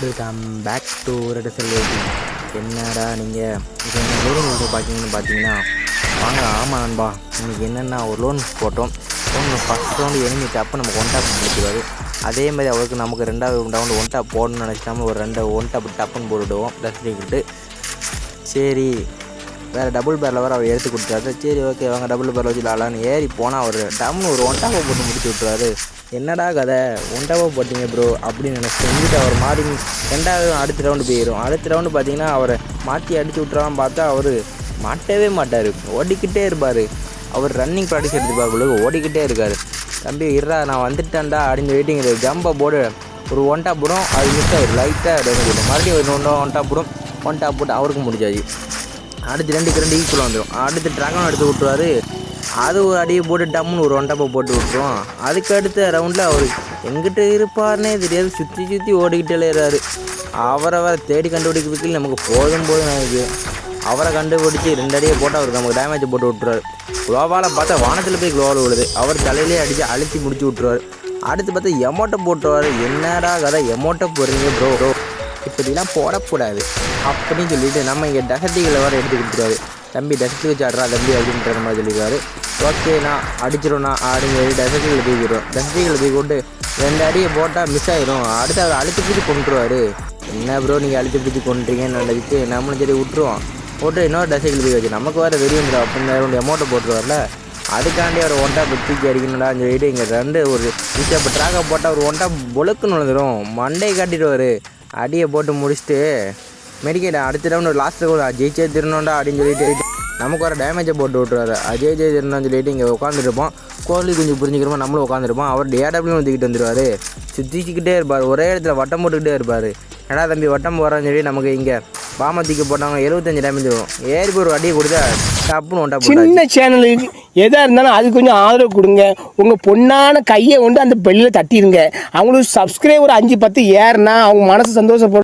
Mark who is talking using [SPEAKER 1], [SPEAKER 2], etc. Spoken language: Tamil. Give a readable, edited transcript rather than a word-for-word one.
[SPEAKER 1] வெல்கம் பேக் டு ரெட் செல்வி. என்னடா நீங்கள் இப்போ என்ன லோன் வீடியோ பார்த்தீங்கன்னா வாங்க. ஆமாம் நண்பா, இன்றைக்கி என்னென்னா ஒரு லோன் போட்டோம். ஃபஸ்ட் ரவுண்டு எனிமி டப்பு நமக்கு ஒன் டாப் முடிச்சுருவார். அதே மாதிரி அவருக்கு நமக்கு ரெண்டாவது ரவுண்டு ஒன் டாப் போடணும்னு நினச்சிட்டாமல் ஒரு ஒன் டாப் டப்புன்னு போட்டுவிடுவோம் ரசிக்கிட்டு. சரி, வேறு டபுள் பேரில் வர அவர் எடுத்து கொடுத்தாரு. சரி ஓகே வாங்க டபுள் பேரில் வச்சு விளாட்லான்னு ஏறி போனால் அவர் டம்னு ஒரு ஒன் டாப்பை போட்டு முடிச்சு விட்ருவாரு. என்னடா கதை ஒன் டாப்பை போட்டிங்க ப்ரோ அப்படின்னு நினச்சிட்டு வந்துட்டு அவர் மாறி ரெண்டாவது அடுத்த ரவுண்டு போயிடும். அடுத்த ரவுண்டு பார்த்தீங்கன்னா அவரை மாற்றி அடித்து விட்டுறான்னு பார்த்தா அவர் மாட்டவே மாட்டார், ஓடிக்கிட்டே இருப்பார். அவர் ரன்னிங் ப்ராக்டிஸ் எடுத்துப்பார் போல ஓடிக்கிட்டே இருக்கார். தம்பி இருறா நான் வந்துட்டேன்டா அப்படின்னு வெயிட்டிங் ஜம்பை போடு ஒரு ஒன் டாப் போடும். அது மிஸ் ஆகிடும், லைட்டாக டேமேஜ். மறுபடியும் ஒரு ஒன் டாப் போடும். ஒன் டாப் போட்டு அவருக்கு முடிச்சாச்சு. அடுத்து ரெண்டு ஈக்குவலாக வந்துடும். அடுத்து ட்ராகன் எடுத்து விட்டுருவார். அது ஒரு அடியை போட்டு டம்முன்னு ஒரு ஒன் டாப்பை போட்டு விட்டுருவோம். அதுக்கு அடுத்த ரவுண்டில் அவர் எங்கிட்ட இருப்பார்னே தெரியாது, சுற்றி ஓடிக்கிட்டே இருக்கிறாரு. அவரை தேடி கண்டுபிடிக்கிறதுக்கு நமக்கு போதும் எனக்கு. அவரை கண்டுபிடிச்சி ரெண்டு அடியை போட்டு அவருக்கு நமக்கு டேமேஜ் போட்டு விட்டுருவார். குளோவால் பார்த்தா வானத்தில் போய் குளோவால் விழுது. அவர் தலையிலே அடித்து அழுத்தி முடிச்சு விட்டுருவார். அடுத்து பார்த்தா எமோட்டை போட்டுருவார். என்னடா கதை எமோட்டை போடுறீங்க ப்ரோ, இப்படிலாம் போடக்கூடாது அப்படின்னு சொல்லிட்டு நம்ம இங்கே டெசர்ட்டிகளை வர எடுத்து கொடுத்துருவாரு. தம்பி டெசர்ட் வச்சு ஆடுறா தம்பி அப்படின்ற மாதிரி சொல்லிடுவார். ஓகேண்ணா அடிச்சிடும்ண்ணா அப்படின்னு சொல்லி டெசர்ட்டிகளை தூக்கிடுவோம். டெசர்ட்டிகளை தூக்கி கொண்டு ரெண்டு அடியை போட்டால் மிஸ் ஆகிடும். அடுத்து அவர் அழுத்தி பிடிச்சி கொண்டுருவார். என்ன ப்ரோ நீங்கள் அழுத்தி பிடிச்சி கொண்டுறீங்கன்னு நினைச்சிட்டு நம்மளும் சரி விட்டுருவோம். போட்டு இன்னொரு டெசர்ட்டில் தூக்கி வச்சு நமக்கு வேறு வெறி வந்துடும் அப்படின்னு அமௌண்ட்டை போட்டுருவார்ல. அதுக்காண்டி அவர் ஒன் டாப் தூக்கி அடிக்கணும்டான்னு சொல்லிட்டு இங்கே ரெண்டு ஒரு இப்போ ட்ராக்கை போட்டால் ஒரு ஒன் டாப் பொழுக்குன்னு வந்துடும். மண்டையை காட்டிடுவார். அடியை போட்டு முடிச்சுட்டு மெடிக்கேட் அடுத்த ரவுண்டு லாஸ்ட்டு கூட ஜெயிச்சே திருணுண்டா அப்படின்னு சொல்லிட்டு நமக்கு வர டேமேஜை போட்டு விட்டுருவாரு. அஜய் திருணுன்னு சொல்லிட்டு இங்கே உட்காந்துருப்போம். கோழி கொஞ்சம் புரிஞ்சுக்கிறோமா நம்மளும் உட்காந்துருப்போம். அவர் ஏடபிள்யூ தூக்கிட்டு வந்துடுவார். சுற்றிக்கிட்டே இருப்பார், ஒரே இடத்துல வட்டம் போட்டுக்கிட்டே இருப்பார். ஏன்னா தம்பி வட்டம் போகிறான்னு சொல்லி நமக்கு இங்கே பாமை தூக்கி போட்டாங்க. 75 டேமேஜ் வரும். ஏறி போய் ஒரு அடியை கொடுத்தா டப்புன்னு ஒன்றா
[SPEAKER 2] சின்ன சேனலுக்கு எதாக இருந்தாலும் அது கொஞ்சம் ஆதரவு கொடுங்க. உங்கள் பொண்ணான கையை கொண்டு அந்த பெல்லில் தட்டிடுங்க. அவங்களுக்கு சப்ஸ்கிரைபர் 5-10 ஏறுனா அவங்க மனசு சந்தோஷப்படும்.